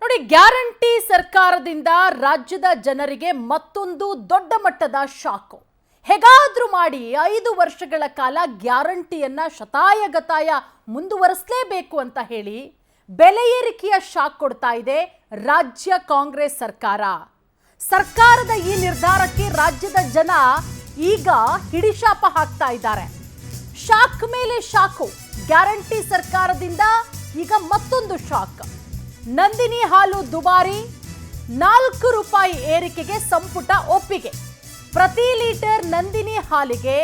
ನೋಡಿ, ಗ್ಯಾರಂಟಿ ಸರ್ಕಾರದಿಂದ ರಾಜ್ಯದ ಜನರಿಗೆ ಮತ್ತೊಂದು ದೊಡ್ಡ ಮಟ್ಟದ ಶಾಕ್. ಹೇಗಾದ್ರೂ ಮಾಡಿ 5 ವರ್ಷಗಳ ಕಾಲ ಗ್ಯಾರಂಟಿಯನ್ನ ಶತಾಯಗತಾಯ ಮುಂದುವರಿಸಲೇಬೇಕು ಅಂತ ಹೇಳಿ ಬೆಲೆ ಏರಿಕೆಯ ಶಾಕ್ ಕೊಡ್ತಾ ಇದೆ ರಾಜ್ಯ ಕಾಂಗ್ರೆಸ್ ಸರ್ಕಾರ. ಸರ್ಕಾರದ ಈ ನಿರ್ಧಾರಕ್ಕೆ ರಾಜ್ಯದ ಜನ ಈಗ ಹಿಡಿಶಾಪ ಹಾಕ್ತಾ ಇದ್ದಾರೆ. ಶಾಕ್ ಮೇಲೆ ಶಾಕು. ಗ್ಯಾರಂಟಿ ಸರ್ಕಾರದಿಂದ ಈಗ ಮತ್ತೊಂದು ಶಾಕ್. ನಂದಿನಿ ಹಾಲು ದುಬಾರಿ, 4 ರೂಪಾಯಿ ಏರಿಕೆಗೆ ಸಂಪುಟ ಒಪ್ಪಿಗೆ. ಪ್ರತಿ ಲೀಟರ್ ನಂದಿನಿ ಹಾಲಿಗೆ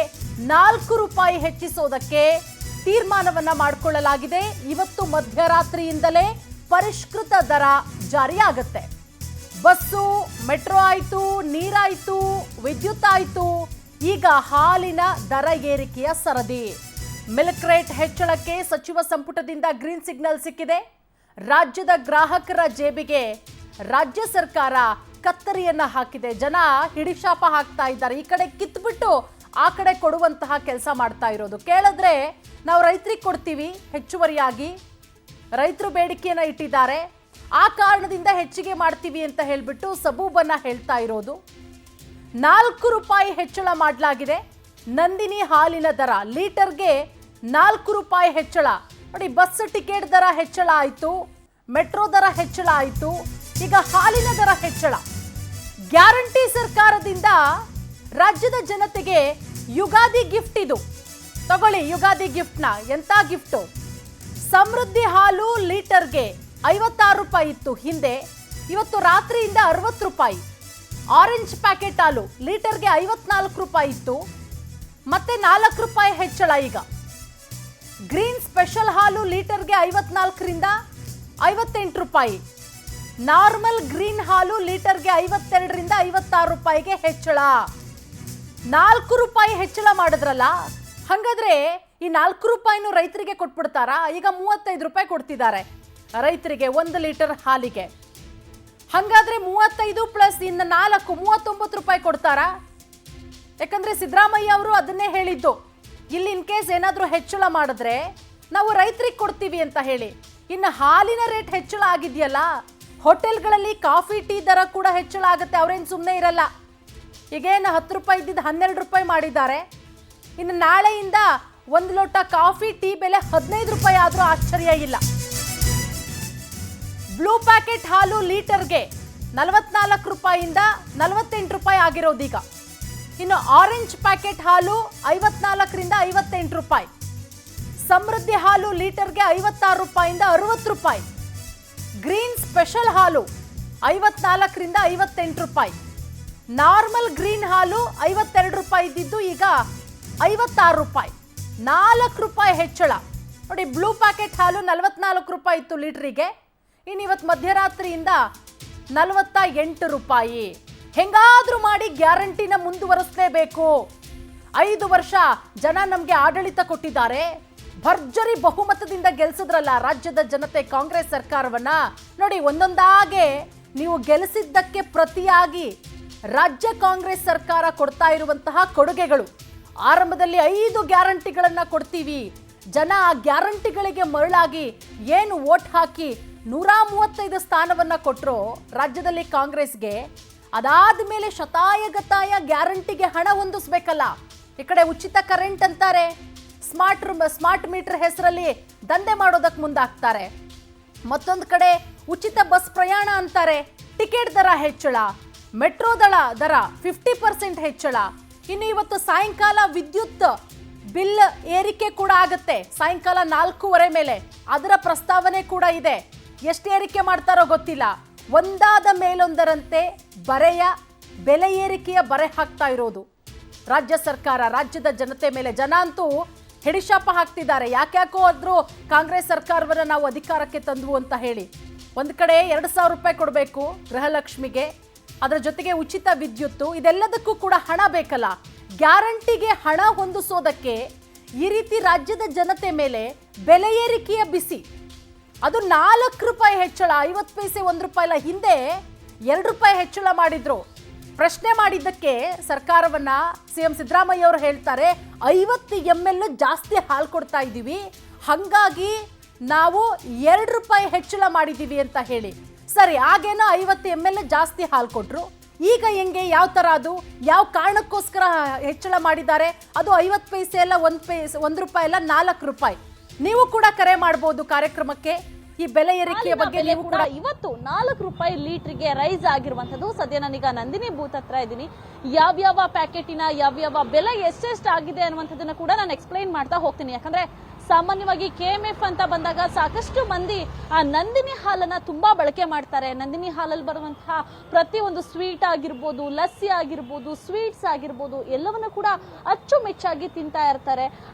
4 ರೂಪಾಯಿ ಹೆಚ್ಚಿಸೋದಕ್ಕೆ ತೀರ್ಮಾನವನ್ನ ಮಾಡಿಕೊಳ್ಳಲಾಗಿದೆ. ಇವತ್ತು ಮಧ್ಯರಾತ್ರಿಯಿಂದಲೇ ಪರಿಷ್ಕೃತ ದರ ಜಾರಿಯಾಗುತ್ತೆ. ಬಸ್ಸು, ಮೆಟ್ರೋ ಆಯ್ತು, ನೀರಾಯ್ತು, ವಿದ್ಯುತ್ ಆಯ್ತು, ಈಗ ಹಾಲಿನ ದರ ಏರಿಕೆಯ ಸರದಿ. ಮಿಲ್ಕ್ ರೇಟ್ ಹೆಚ್ಚಳಕ್ಕೆ ಸಚಿವ ಸಂಪುಟದಿಂದ ಗ್ರೀನ್ ಸಿಗ್ನಲ್ ಸಿಕ್ಕಿದೆ. ರಾಜ್ಯದ ಗ್ರಾಹಕರ ಜೇಬಿಗೆ ರಾಜ್ಯ ಸರ್ಕಾರ ಕತ್ತರಿಯನ್ನ ಹಾಕಿದೆ. ಜನ ಹಿಡಿಶಾಪ ಹಾಕ್ತಾ ಇದ್ದಾರೆ. ಈ ಕಡೆ ಕಿತ್ಬಿಟ್ಟು ಆ ಕಡೆ ಕೊಡುವಂತಹ ಕೆಲಸ ಮಾಡ್ತಾ ಇರೋದು. ಕೇಳಿದ್ರೆ ನಾವು ರೈತರಿಗೆ ಕೊಡ್ತೀವಿ ಹೆಚ್ಚುವರಿಯಾಗಿ, ರೈತರು ಬೇಡಿಕೆಯನ್ನ ಇಟ್ಟಿದ್ದಾರೆ, ಆ ಕಾರಣದಿಂದ ಹೆಚ್ಚಿಗೆ ಮಾಡ್ತೀವಿ ಅಂತ ಹೇಳ್ಬಿಟ್ಟು ಸಬೂಬನ್ನ ಹೇಳ್ತಾ ಇರೋದು. 4 ರೂಪಾಯಿ ಹೆಚ್ಚಳ ಮಾಡಲಾಗಿದೆ. ನಂದಿನಿ ಹಾಲಿನ ದರ ಲೀಟರ್ಗೆ 4 ರೂಪಾಯಿ ಹೆಚ್ಚಳ. ನೋಡಿ, ಬಸ್ ಟಿಕೆಟ್ ದರ ಹೆಚ್ಚಳ ಆಯಿತು, ಮೆಟ್ರೋ ದರ ಹೆಚ್ಚಳ ಆಯಿತು, ಈಗ ಹಾಲಿನ ದರ ಹೆಚ್ಚಳ. ಗ್ಯಾರಂಟಿ ಸರ್ಕಾರದಿಂದ ರಾಜ್ಯದ ಜನತೆಗೆ ಯುಗಾದಿ ಗಿಫ್ಟ್ ಇದು. ತಗೊಳ್ಳಿ ಯುಗಾದಿ ಗಿಫ್ಟ್ನ. ಎಂತ ಗಿಫ್ಟು? ಸಮೃದ್ಧಿ ಹಾಲು ಲೀಟರ್ಗೆ 56 ರೂಪಾಯಿ ಇತ್ತು ಹಿಂದೆ, ಇವತ್ತು ರಾತ್ರಿಯಿಂದ 60 ರೂಪಾಯಿ. ಆರೆಂಜ್ ಪ್ಯಾಕೆಟ್ ಹಾಲು ಲೀಟರ್ಗೆ 54 ರೂಪಾಯಿ ಇತ್ತು, ಮತ್ತೆ 4 ರೂಪಾಯಿ ಹೆಚ್ಚಳ ಈಗ. ಗ್ರೀನ್ ಸ್ಪೆಷಲ್ ಹಾಲು ಲೀಟರ್ಗೆ 54ರಿಂದ 58 ರೂಪಾಯಿ. ನಾರ್ಮಲ್ ಗ್ರೀನ್ ಹಾಲು ಲೀಟರ್ಗೆ 52ರಿಂದ 56 ರೂಪಾಯಿಗೆ ಹೆಚ್ಚಳ. 4 ರೂಪಾಯಿ ಹೆಚ್ಚಳ ಮಾಡಿದ್ರಲ್ಲ, ಹಾಗಾದ್ರೆ ಈ 4 ರೂಪಾಯಿನೂ ರೈತರಿಗೆ ಕೊಟ್ಬಿಡ್ತಾರಾ? ಈಗ 35 ರೂಪಾಯಿ ಕೊಡ್ತಿದ್ದಾರೆ ರೈತರಿಗೆ 1 ಲೀಟರ್ ಹಾಲಿಗೆ. ಹಾಗಾದ್ರೆ 35 ಪ್ಲಸ್ ಇನ್ನು 4 39 ರೂಪಾಯಿ ಕೊಡ್ತಾರಾ? ಯಾಕಂದ್ರೆ ಸಿದ್ದರಾಮಯ್ಯ ಅವರು ಅದನ್ನೇ ಹೇಳಿದ್ದು, ಇಲ್ಲಿ ಇನ್ ಕೇಸ್ ಏನಾದರೂ ಹೆಚ್ಚಳ ಮಾಡಿದ್ರೆ ನಾವು ರೈತರಿಗೆ ಕೊಡ್ತೀವಿ ಅಂತ ಹೇಳಿ. ಇನ್ನು ಹಾಲಿನ ರೇಟ್ ಹೆಚ್ಚಳ ಆಗಿದೆಯಲ್ಲ, ಹೋಟೆಲ್ಗಳಲ್ಲಿ ಕಾಫಿ ಟೀ ದರ ಕೂಡ ಹೆಚ್ಚಳ ಆಗುತ್ತೆ. ಅವರೇನು ಸುಮ್ಮನೆ ಇರಲ್ಲ. ಈಗೇನು 10 ರೂಪಾಯಿ ಇದ್ದಿದ್ದು 12 ರೂಪಾಯಿ ಮಾಡಿದ್ದಾರೆ. ಇನ್ನು ನಾಳೆಯಿಂದ 1 ಲೋಟ ಕಾಫಿ ಟೀ ಬೆಲೆ 15 ರೂಪಾಯಿ ಆದರೂ ಆಶ್ಚರ್ಯ ಇಲ್ಲ. ಬ್ಲೂ ಪ್ಯಾಕೆಟ್ ಹಾಲು ಲೀಟರ್ಗೆ 44 ರೂಪಾಯಿಯಿಂದ 48 ರೂಪಾಯಿ ಆಗಿರೋದೀಗ. ಇನ್ನು ಆರೆಂಜ್ ಪ್ಯಾಕೆಟ್ ಹಾಲು 54ರಿಂದ 58 ರೂಪಾಯಿ. ಸಮೃದ್ಧಿ ಹಾಲು ಲೀಟರ್ಗೆ 56 ರೂಪಾಯಿಯಿಂದ 60 ರೂಪಾಯಿ. ಗ್ರೀನ್ ಸ್ಪೆಷಲ್ ಹಾಲು 54ರಿಂದ 58 ರೂಪಾಯಿ. ನಾರ್ಮಲ್ ಗ್ರೀನ್ ಹಾಲು 52 ರೂಪಾಯಿ ಇದ್ದಿದ್ದು ಈಗ 56 ರೂಪಾಯಿ. 4 ರೂಪಾಯಿ ಹೆಚ್ಚಳ. ನೋಡಿ, ಬ್ಲೂ ಪ್ಯಾಕೆಟ್ ಹಾಲು 44 ರೂಪಾಯಿ ಇತ್ತು ಲೀಟರಿಗೆ, ಇನ್ನು ಇವತ್ತು ಮಧ್ಯರಾತ್ರಿಯಿಂದ 48 ರೂಪಾಯಿ. ಹೆಂಗಾದ್ರೂ ಮಾಡಿ ಗ್ಯಾರಂಟಿನ ಮುಂದುವರಿಸಲೇಬೇಕು. 5 ವರ್ಷ ಜನ ನಮಗೆ ಆಡಳಿತ ಕೊಟ್ಟಿದ್ದಾರೆ. ಭರ್ಜರಿ ಬಹುಮತದಿಂದ ಗೆಲ್ಸಿದ್ರಲ್ಲ ರಾಜ್ಯದ ಜನತೆ ಕಾಂಗ್ರೆಸ್ ಸರ್ಕಾರವನ್ನ. ನೋಡಿ, ಒಂದೊಂದಾಗೆ ನೀವು ಗೆಲ್ಲಿಸಿದ್ದಕ್ಕೆ ಪ್ರತಿಯಾಗಿ ರಾಜ್ಯ ಕಾಂಗ್ರೆಸ್ ಸರ್ಕಾರ ಕೊಡ್ತಾ ಇರುವಂತಹ ಕೊಡುಗೆಗಳು. ಆರಂಭದಲ್ಲಿ 5 ಗ್ಯಾರಂಟಿಗಳನ್ನ ಕೊಡ್ತೀವಿ, ಜನ ಆ ಗ್ಯಾರಂಟಿಗಳಿಗೆ ಮರಳಾಗಿ ಏನು ವೋಟ್ ಹಾಕಿ 135 ಸ್ಥಾನವನ್ನ ಕೊಟ್ಟರು ರಾಜ್ಯದಲ್ಲಿ ಕಾಂಗ್ರೆಸ್ಗೆ. ಅದಾದ ಮೇಲೆ ಶತಾಯಗತಾಯ ಗ್ಯಾರಂಟಿಗೆ ಹಣ ಹೊಂದಿಸ್ಬೇಕಲ್ಲ. ಈ ಕಡೆ ಉಚಿತ ಕರೆಂಟ್ ಅಂತಾರೆ, ಸ್ಮಾರ್ಟ್ ಮೀಟರ್ ಹೆಸರಲ್ಲಿ ದಂಧೆ ಮಾಡೋದಕ್ಕೆ ಮುಂದಾಗ್ತಾರೆ. ಮತ್ತೊಂದು ಕಡೆ ಉಚಿತ ಬಸ್ ಪ್ರಯಾಣ ಅಂತಾರೆ, ಟಿಕೆಟ್ ದರ ಹೆಚ್ಚಳ, ಮೆಟ್ರೋ ದರ 50% ಹೆಚ್ಚಳ. ಇನ್ನು ಇವತ್ತು ಸಾಯಂಕಾಲ ವಿದ್ಯುತ್ ಬಿಲ್ ಏರಿಕೆ ಕೂಡ ಆಗುತ್ತೆ, ಸಾಯಂಕಾಲ 4:15 ಮೇಲೆ. ಅದರ ಪ್ರಸ್ತಾವನೆ ಕೂಡ ಇದೆ. ಎಷ್ಟು ಏರಿಕೆ ಮಾಡ್ತಾರೋ ಗೊತ್ತಿಲ್ಲ. ಒಂದಾದ ಮೇಲೊಂದರಂತೆ ಬೆಲೆ ಏರಿಕೆಯ ಬರೆ ಹಾಕ್ತಾ ಇರೋದು ರಾಜ್ಯ ಸರ್ಕಾರ ರಾಜ್ಯದ ಜನತೆ ಮೇಲೆ. ಜನ ಅಂತೂ ಹಿಡಿಶಾಪ ಹಾಕ್ತಿದ್ದಾರೆ. ಯಾಕ್ಯಾಕೋ ಆದ್ರೂ ಕಾಂಗ್ರೆಸ್ ಸರ್ಕಾರವನ್ನ ನಾವು ಅಧಿಕಾರಕ್ಕೆ ತಂದ್ವು ಅಂತ ಹೇಳಿ. ಒಂದು ಕಡೆ 2,000 ರೂಪಾಯಿ ಕೊಡಬೇಕು ಗೃಹಲಕ್ಷ್ಮಿಗೆ, ಅದರ ಜೊತೆಗೆ ಉಚಿತ ವಿದ್ಯುತ್ತು, ಇದೆಲ್ಲದಕ್ಕೂ ಕೂಡ ಹಣ ಬೇಕಲ್ಲ. ಗ್ಯಾರಂಟಿಗೆ ಹಣ ಹೊಂದಿಸೋದಕ್ಕೆ ಈ ರೀತಿ ರಾಜ್ಯದ ಜನತೆ ಮೇಲೆ ಬೆಲೆ ಏರಿಕೆಯ ಬಿಸಿ. ಅದು 4 ರೂಪಾಯಿ ಹೆಚ್ಚಳ, 50 ಪೈಸೆ 1 ರೂಪಾಯಿ ಇಲ್ಲ. ಹಿಂದೆ 2 ರೂಪಾಯಿ ಹೆಚ್ಚಳ ಮಾಡಿದ್ರು. ಪ್ರಶ್ನೆ ಮಾಡಿದ್ದಕ್ಕೆ ಸರ್ಕಾರವನ್ನ ಸಿಎಂ ಸಿದ್ದರಾಮಯ್ಯ ಅವರು ಹೇಳ್ತಾರೆ, 50 ml ಜಾಸ್ತಿ ಹಾಲು ಕೊಡ್ತಾ ಇದ್ದೀವಿ, ಹಾಗಾಗಿ ನಾವು 2 ರೂಪಾಯಿ ಹೆಚ್ಚಳ ಮಾಡಿದ್ದೀವಿ ಅಂತ ಹೇಳಿ. ಸರಿ, ಆಗೇನೋ 50 ml ಜಾಸ್ತಿ ಹಾಲು ಕೊಟ್ರು. ಈಗ ಹೆಂಗೆ, ಯಾವ ಥರ, ಅದು ಯಾವ ಕಾರಣಕ್ಕೋಸ್ಕರ ಹೆಚ್ಚಳ ಮಾಡಿದ್ದಾರೆ? ಅದು 50 ಪೈಸೆ ಅಲ್ಲ, 1 ರೂಪಾಯಿ ಅಲ್ಲ, 4 ರೂಪಾಯಿ. ನೀವು ಕೂಡ ಕರೆ ಮಾಡ್ಬೋದು ಕಾರ್ಯಕ್ರಮಕ್ಕೆ. ಈ ಬೆಲೆ ಏರಿಕೆಯ ಬಗ್ಗೆ ನೀವು ಕೂಡ ಇವತ್ತು 4 ರೂಪಾಯಿ ಲೀಟರ್ಗೆ ರೈಸ್ ಆಗಿರುವಂತದ್ದು. ಸದ್ಯ ನಾನೀಗ ನಂದಿನಿ ಬೂತ್ ಹತ್ರ ಇದ್ದೀನಿ. ಯಾವ್ಯಾವ ಪ್ಯಾಕೆಟಿನ ಯಾವ್ಯಾವ ಬೆಲೆ ಎಷ್ಟೆಷ್ಟು ಆಗಿದೆ ಅನ್ನುವಂಥದ್ದನ್ನ ಕೂಡ ನಾನು ಎಕ್ಸ್ಪ್ಲೈನ್ ಮಾಡ್ತಾ ಹೋಗ್ತೀನಿ. ಯಾಕಂದ್ರೆ ಸಾಮಾನ್ಯವಾಗಿ KMF ಅಂತ ಬಂದಾಗ ಸಾಕಷ್ಟು ಮಂದಿ ಆ ನಂದಿನಿ ಹಾಲನ್ನ ತುಂಬಾ ಬಳಕೆ ಮಾಡ್ತಾರೆ. ನಂದಿನಿ ಹಾಲಲ್ಲಿ ಬರುವಂತಹ ಪ್ರತಿಯೊಂದು ಸ್ವೀಟ್ ಆಗಿರ್ಬೋದು, ಲಸ್ಸಿ ಆಗಿರ್ಬೋದು, ಸ್ವೀಟ್ಸ್ ಆಗಿರ್ಬೋದು, ಎಲ್ಲವನ್ನ ಕೂಡ ಅಚ್ಚುಮೆಚ್ಚಾಗಿ ತಿಂತಾ ಇರ್ತಾರೆ.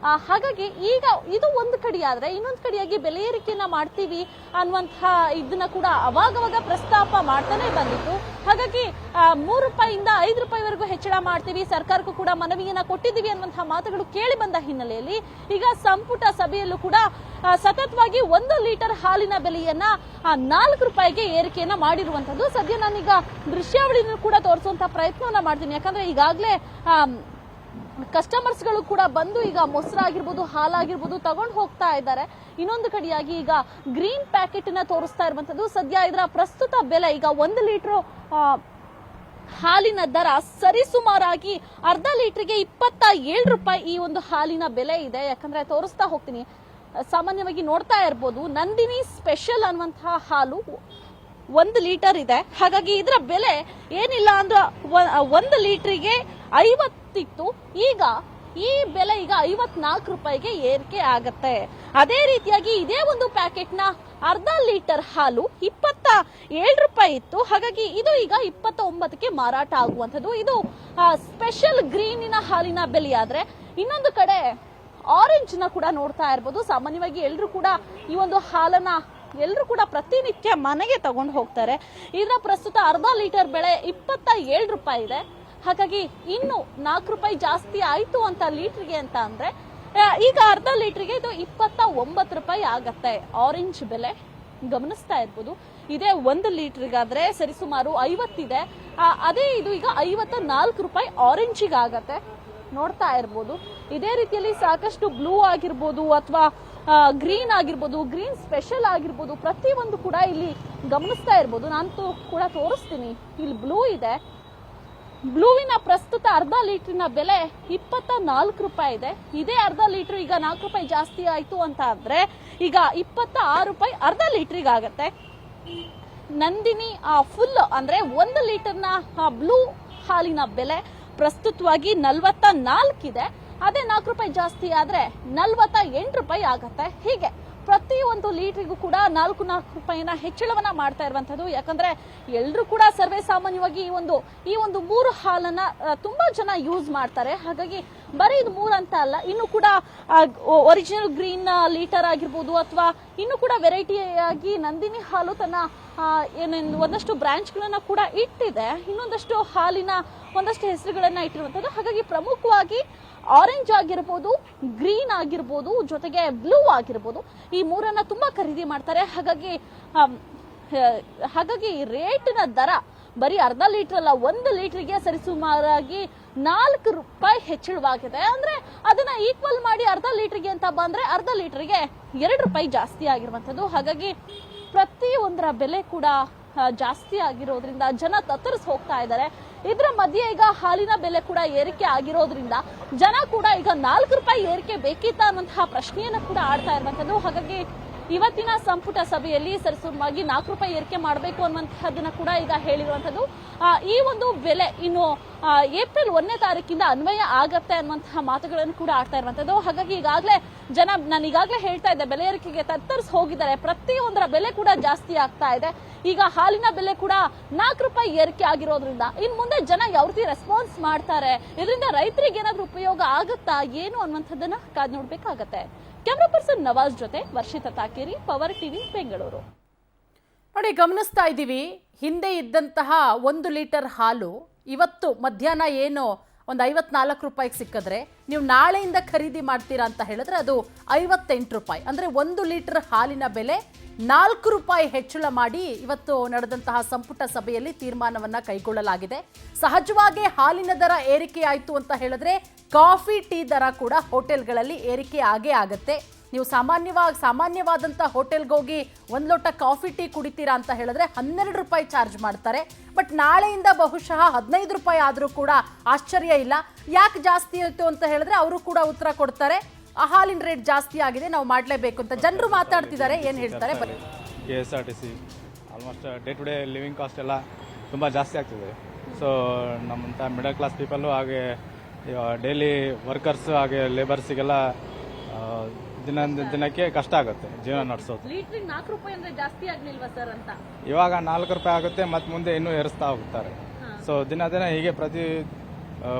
ಹಾಗಾಗಿ ಈಗ ಇದು ಒಂದು ಕಡೆ ಆದ್ರೆ, ಇನ್ನೊಂದು ಕಡೆಯಾಗಿ ಬೆಲೆ ಏರಿಕೆಯನ್ನ ಮಾಡ್ತೀವಿ ಅನ್ನುವಂತಹ ಇದನ್ನ ಕೂಡ ಅವಾಗವಾಗ ಪ್ರಸ್ತಾಪ ಮಾಡ್ತಾನೆ ಬಂದಿತ್ತು. ಹಾಗಾಗಿ 3 ರೂಪಾಯಿಯಿಂದ 5 ರೂಪಾಯಿವರೆಗೂ ಹೆಚ್ಚಳ ಮಾಡ್ತೀವಿ, ಸರ್ಕಾರಕ್ಕೂ ಕೂಡ ಮನವಿಯನ್ನ ಕೊಟ್ಟಿದ್ದೀವಿ ಅನ್ನುವಂತಹ ಮಾತುಗಳು ಕೇಳಿ ಬಂದ ಹಿನ್ನೆಲೆಯಲ್ಲಿ ಈಗ ಸಂಪುಟ ಸಭೆಯಲ್ಲೂ ಕೂಡ ಸತತವಾಗಿ 1 ಲೀಟರ್ ಹಾಲಿನ ಬೆಲೆಯನ್ನ 4 ರೂಪಾಯಿಗೆ ಏರಿಕೆಯನ್ನ ಮಾಡಿರುವಂತದ್ದು. ಸದ್ಯ ನಾನೀಗ ದೃಶ್ಯಾವಳಿನೂ ಕೂಡ ತೋರಿಸುವಂತ ಪ್ರಯತ್ನವನ್ನ ಮಾಡ್ತೀನಿ. ಯಾಕಂದ್ರೆ ಈಗಾಗಲೇ ಕಸ್ಟಮರ್ಸ್ ಗಳು ಕೂಡ ಬಂದು ಈಗ ಮೊಸರಾಗಿರ್ಬೋದು, ಹಾಲಾಗಿರ್ಬೋದು ತಗೊಂಡು ಹೋಗ್ತಾ ಇದ್ದಾರೆ. ಇನ್ನೊಂದು ಕಡೆಯಾಗಿ ಈಗ ಗ್ರೀನ್ ಪ್ಯಾಕೆಟ್ ನ ತೋರಿಸ್ತಾ ಇರುವಂತದ್ದು. ಸದ್ಯ ಇದರ ಪ್ರಸ್ತುತ ಬೆಲೆ ಈಗ 1 ಲೀಟರ್ ಹಾಲಿನ ದರ ಸರಿಸುಮಾರಾಗಿ ಅರ್ಧ ಲೀಟರ್ಗೆ 27 ರೂಪಾಯಿ ಈ ಒಂದು ಹಾಲಿನ ಬೆಲೆ ಇದೆ. ಯಾಕಂದ್ರೆ ತೋರಿಸ್ತಾ ಹೋಗ್ತೀನಿ, ಸಾಮಾನ್ಯವಾಗಿ ನೋಡ್ತಾ ಇರ್ಬೋದು, ನಂದಿನಿ ಸ್ಪೆಷಲ್ ಅನ್ನುವಂತಹ ಹಾಲು 1 ಲೀಟರ್ ಇದೆ. ಹಾಗಾಗಿ ಇದರ ಬೆಲೆ ಏನಿಲ್ಲ ಅಂದ್ರೆ 1 ಲೀಟರ್ಗೆ 50 ಇತ್ತು. ಈಗ ಈ ಬೆಲೆ ಈಗ 54 ರೂಪಾಯಿಗೆ ಏರಿಕೆ ಆಗತ್ತೆ. ಅದೇ ರೀತಿಯಾಗಿ ಇದೇ ಒಂದು ಪ್ಯಾಕೆಟ್ ನ ಅರ್ಧ ಲೀಟರ್ ಹಾಲು 27 ರೂಪಾಯಿ ಇತ್ತು. ಹಾಗಾಗಿ ಇದು ಈಗ 29ಕ್ಕೆ ಮಾರಾಟ ಆಗುವಂಥದ್ದು. ಇದು ಸ್ಪೆಷಲ್ ಗ್ರೀನಿನ ಹಾಲಿನ ಬೆಲೆ. ಆದ್ರೆ ಇನ್ನೊಂದು ಕಡೆ ಆರೆಂಜ್ ನ ಕೂಡ ನೋಡ್ತಾ ಇರ್ಬೋದು. ಸಾಮಾನ್ಯವಾಗಿ ಎಲ್ಲರೂ ಕೂಡ ಈ ಒಂದು ಹಾಲನ್ನ ಎಲ್ಲರೂ ಕೂಡ ಪ್ರತಿನಿತ್ಯ ಮನೆಗೆ ತಗೊಂಡು ಹೋಗ್ತಾರೆ. ಇದರ ಪ್ರಸ್ತುತ ಅರ್ಧ ಲೀಟರ್ ಬೆಲೆ 27 ರೂಪಾಯಿ ಇದೆ. ಹಾಗಾಗಿ ಇನ್ನು 4 ರೂಪಾಯಿ ಜಾಸ್ತಿ ಆಯ್ತು ಅಂತ ಲೀಟರ್ಗೆ ಅಂತ ಅಂದ್ರೆ ಈಗ ಅರ್ಧ ಲೀಟರ್ಗೆ ಇದು 29 ರೂಪಾಯಿ ಆಗತ್ತೆ. ಆರೆಂಜ್ ಬೆಲೆ ಗಮನಿಸ್ತಾ ಇರ್ಬೋದು. ಇದೇ 1 ಲೀಟರ್ಗಾದ್ರೆ ಸರಿಸುಮಾರು 50 ಇದೆ. ಅದೇ ಇದು ಈಗ 54 ರೂಪಾಯಿ ಆರೆಂಜಿಗೆ ಆಗತ್ತೆ. ನೋಡ್ತಾ ಇರ್ಬೋದು. ಇದೇ ರೀತಿಯಲ್ಲಿ ಸಾಕಷ್ಟು ಬ್ಲೂ ಆಗಿರ್ಬೋದು ಅಥವಾ ಗ್ರೀನ್ ಆಗಿರ್ಬೋದು, ಗ್ರೀನ್ ಸ್ಪೆಷಲ್ ಆಗಿರ್ಬೋದು, ಪ್ರತಿಯೊಂದು ಕೂಡ ಇಲ್ಲಿ ಗಮನಿಸ್ತಾ ಇರ್ಬೋದು. ನಾನು ಕೂಡ ತೋರಿಸ್ತೀನಿ. ಇಲ್ಲಿ ಬ್ಲೂ ಇದೆ. ಬ್ಲೂವಿನ ಪ್ರಸ್ತುತ ಅರ್ಧ ಲೀಟರ್ನ ಬೆಲೆ 24 ರೂಪಾಯಿ ಇದೆ. ಇದೇ ಅರ್ಧ ಲೀಟರ್ ಈಗ 4 ರೂಪಾಯಿ ಜಾಸ್ತಿ ಆಯ್ತು ಅಂತ ಅಂದ್ರೆ ಈಗ 26 ರೂಪಾಯಿ ಅರ್ಧ ಲೀಟರ್ಗೆ ಆಗತ್ತೆ. ನಂದಿನಿ ಫುಲ್ ಅಂದ್ರೆ 1 ಲೀಟರ್ನ ಬ್ಲೂ ಹಾಲಿನ ಬೆಲೆ ಪ್ರಸ್ತುತವಾಗಿ 44 ಇದೆ. ಅದೇ 4 ರೂಪಾಯಿ ಜಾಸ್ತಿ ಆದ್ರೆ 48 ರೂಪಾಯಿ ಆಗತ್ತೆ. ಹೀಗೆ ಪ್ರತಿಯೊಂದು ಲೀಟರ್ಗೂ ಕೂಡ 4 ರೂಪಾಯಿನ ಹೆಚ್ಚಳವನ್ನ ಮಾಡ್ತಾ ಇರುವಂತದ್ದು. ಯಾಕಂದ್ರೆ ಎಲ್ಲರೂ ಕೂಡ ಸರ್ವೇ ಸಾಮಾನ್ಯವಾಗಿ ಈ ಒಂದು 3 ಹಾಲನ್ನ ತುಂಬಾ ಜನ ಯೂಸ್ ಮಾಡ್ತಾರೆ. ಹಾಗಾಗಿ ಬರೀ ಇದು 3 ಅಂತ ಅಲ್ಲ, ಇನ್ನು ಕೂಡ ಒರಿಜಿನಲ್ ಗ್ರೀನ್ ಲೀಟರ್ ಆಗಿರ್ಬೋದು ಅಥವಾ ಇನ್ನು ಕೂಡ ವೆರೈಟಿಯಾಗಿ ನಂದಿನಿ ಹಾಲು ತನ್ನ ಒಂದಷ್ಟು ಬ್ರಾಂಚ್ಗಳನ್ನ ಕೂಡ ಇಟ್ಟಿದೆ. ಇನ್ನೊಂದಷ್ಟು ಹಾಲಿನ ಒಂದಷ್ಟು ಹೆಸರುಗಳನ್ನ ಇಟ್ಟಿರುವಂತದ್ದು. ಹಾಗಾಗಿ ಪ್ರಮುಖವಾಗಿ ಆರೆಂಜ್ ಆಗಿರ್ಬೋದು, ಗ್ರೀನ್ ಆಗಿರ್ಬೋದು, ಜೊತೆಗೆ ಬ್ಲೂ ಆಗಿರ್ಬೋದು, ಈ 3 ತುಂಬಾ ಖರೀದಿ ಮಾಡ್ತಾರೆ. ಹಾಗಾಗಿ ರೇಟಿನ ದರ ಬರೀ ಅರ್ಧ ಲೀಟರ್ ಅಲ್ಲ, 1 ಲೀಟರ್ಗೆ ಸರಿಸುಮಾರಾಗಿ 4 ರೂಪಾಯಿ ಹೆಚ್ಚಳವಾಗಿದೆ. ಅಂದ್ರೆ ಅದನ್ನ ಈಕ್ವಲ್ ಮಾಡಿ ಅರ್ಧ ಲೀಟರ್ಗೆ ಅಂತ ಬಂದ್ರೆ ಅರ್ಧ ಲೀಟರ್ಗೆ 2 ರೂಪಾಯಿ ಜಾಸ್ತಿ ಆಗಿರುವಂತದ್ದು. ಹಾಗಾಗಿ ಪ್ರತಿಯೊಂದರ ಬೆಲೆ ಕೂಡ ಜಾಸ್ತಿ ಆಗಿರೋದ್ರಿಂದ ಜನ ತತ್ತರಿಸಿ ಹೋಗ್ತಾ ಇದ್ದಾರೆ. ಇದರ ಮಧ್ಯೆ ಈಗ ಹಾಲಿನ ಬೆಲೆ ಕೂಡ ಏರಿಕೆ ಆಗಿರೋದ್ರಿಂದ ಜನ ಕೂಡ ಈಗ 4 ರೂಪಾಯಿ ಏರಿಕೆ ಬೇಕಿತ್ತ ಅನ್ನುವಂತಹ ಪ್ರಶ್ನೆಯನ್ನ ಕೂಡ ಆಡ್ತಾ ಇರುವಂತದ್ದು. ಹಾಗಾಗಿ ಇವತ್ತಿನ ಸಂಪುಟ ಸಭೆಯಲ್ಲಿ ಸರಿಸುಮಾರಾಗಿ 4 ರೂಪಾಯಿ ಏರಿಕೆ ಮಾಡಬೇಕು ಅನ್ನುವಂತಹದನ್ನ ಕೂಡ ಈಗ ಹೇಳಿರುವಂತದ್ದು. ಈ ಒಂದು ಬೆಲೆ ಇನ್ನು ಏಪ್ರಿಲ್ 1ನೇ ತಾರೀಕಿಂದ ಅನ್ವಯ ಆಗತ್ತೆ ಅನ್ನುವಂತಹ ಮಾತುಗಳನ್ನು ಕೂಡ ಆಡ್ತಾ ಇರುವಂತದ್ದು. ಹಾಗಾಗಿ ಈಗಾಗಲೇ ಜನ, ನಾನು ಈಗಾಗಲೇ ಹೇಳ್ತಾ ಇದ್ದೆ, ಬೆಲೆ ಏರಿಕೆಗೆ ತತ್ತರಿಸಿ ಹೋಗಿದ್ದಾರೆ. ಪ್ರತಿಯೊಂದರ ಬೆಲೆ ಕೂಡ ಜಾಸ್ತಿ ಆಗ್ತಾ ಇದೆ. ಈಗ ಹಾಲಿನ ಬೆಲೆ ಕೂಡ 4 ರೂಪಾಯಿ ಏರಿಕೆ ಆಗಿರೋದ್ರಿಂದ ಇನ್ ಮುಂದೆ ಜನ ಯಾವ ರೀತಿ ರೆಸ್ಪಾನ್ಸ್ ಮಾಡ್ತಾರೆ, ಇದರಿಂದ ರೈತರಿಗೆ ಏನಾದ್ರೂ ಉಪಯೋಗ ಆಗುತ್ತಾ ಏನು ಅನ್ನುವಂಥದ್ದನ್ನ ಕಾದ್ ನೋಡ್ಬೇಕಾಗತ್ತೆ. ಕ್ಯಾಮರಾ ಪರ್ಸನ್ ನವಾಜ್ ಜೊತೆ ವರ್ಷಿತಾ ತಾಕೇರಿ, ಪವರ್ ಟಿವಿ, ಬೆಂಗಳೂರು. ನೋಡಿ, ಗಮನಿಸ್ತಾ ಇದ್ದೀವಿ, ಹಿಂದೆ ಇದ್ದಂತಹ 1 ಲೀಟರ್ ಹಾಲು ಇವತ್ತು ಮಧ್ಯಾಹ್ನ ಏನು ಒಂದು 54 ರೂಪಾಯಿಗೆ ಸಿಕ್ಕಿದ್ರೆ ನೀವು ನಾಳೆಯಿಂದ ಖರೀದಿ ಮಾಡ್ತೀರಾ ಅಂತ ಹೇಳಿದ್ರೆ ಅದು 58 ರೂಪಾಯಿ. ಅಂದರೆ 1 ಲೀಟರ್ ಹಾಲಿನ ಬೆಲೆ 4 ರೂಪಾಯಿ ಹೆಚ್ಚಳ ಮಾಡಿ ಇವತ್ತು ನಡೆದಂತಹ ಸಂಪುಟ ಸಭೆಯಲ್ಲಿ ತೀರ್ಮಾನವನ್ನ ಕೈಗೊಳ್ಳಲಾಗಿದೆ. ಸಹಜವಾಗಿ ಹಾಲಿನ ದರ ಏರಿಕೆ ಆಯಿತು ಅಂತ ಹೇಳಿದ್ರೆ ಕಾಫಿ ಟೀ ದರ ಕೂಡ ಹೋಟೆಲ್ಗಳಲ್ಲಿ ಏರಿಕೆ ಆಗೇ ಆಗುತ್ತೆ. ನೀವು ಸಾಮಾನ್ಯವಾದಂಥ ಹೋಟೆಲ್ಗೆ ಹೋಗಿ ಒಂದು ಲೋಟ ಕಾಫಿ ಟೀ ಕುಡಿತೀರಾ ಅಂತ ಹೇಳಿದ್ರೆ 12 ರೂಪಾಯಿ ಚಾರ್ಜ್ ಮಾಡ್ತಾರೆ. ಬಟ್ ನಾಳೆಯಿಂದ ಬಹುಶಃ 15 ರೂಪಾಯಿ ಆದರೂ ಕೂಡ ಆಶ್ಚರ್ಯ ಇಲ್ಲ. ಯಾಕೆ ಜಾಸ್ತಿ ಆಯಿತು ಅಂತ ಹೇಳಿದ್ರೆ ಅವರು ಕೂಡ ಉತ್ತರ ಕೊಡ್ತಾರೆ, ಹಾಲಿನ ರೇಟ್ ಜಾಸ್ತಿ ಆಗಿದೆ, ನಾವು ಮಾಡಲೇಬೇಕು ಅಂತ. ಜನರು ಮಾತಾಡ್ತಿದ್ದಾರೆ, ಏನು ಹೇಳ್ತಾರೆ ಬನ್ನಿ. KSRTC almost day to day living cost ಎಲ್ಲ ತುಂಬ ಜಾಸ್ತಿ ಆಗ್ತಿದೆ. ಸೊ ನಮ್ಮಂಥ ಮಿಡಲ್ ಕ್ಲಾಸ್ ಪೀಪಲ್ಲು ಹಾಗೆ ಡೈಲಿ ವರ್ಕರ್ಸ್ ಹಾಗೆ ಲೇಬರ್ಸಿಗೆಲ್ಲ ದಿನಕ್ಕೆ ಕಷ್ಟ ಆಗುತ್ತೆ ಜೀವನ ನಡೆಸೋದು. ಲೀಟ್ರಿಗೆ 4 ರೂಪಾಯಿ ಅಂದ್ರೆ ಜಾಸ್ತಿ ಆಗ್ಲಿಲ್ವಾ ಸರ್ ಅಂತ? ಇವಾಗ 4 ರೂಪಾಯಿ ಆಗುತ್ತೆ, ಮತ್ತು ಮುಂದೆ ಇನ್ನೂ ಏರಿಸ್ತಾ ಹೋಗ್ತಾರೆ. ಸೊ ದಿನ ಹೀಗೆ ಪ್ರತಿ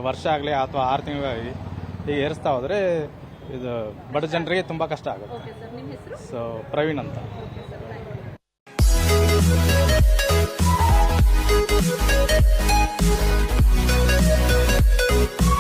ವರ್ಷ ಆಗಲಿ ಅಥವಾ 6 ತಿಂಗಳಾಗಲಿ ಹೀಗೆ ಏರಿಸ್ತಾ ಹೋದರೆ ಇದು ಬಡ ಜನರಿಗೆ ತುಂಬ ಕಷ್ಟ ಆಗುತ್ತೆ. ಓಕೆ ಸರ್, ನಿಮ್ಮ ಹೆಸರು? ಸೊ ಪ್ರವೀಣ್ ಅಂತ. Okay sir, thank you.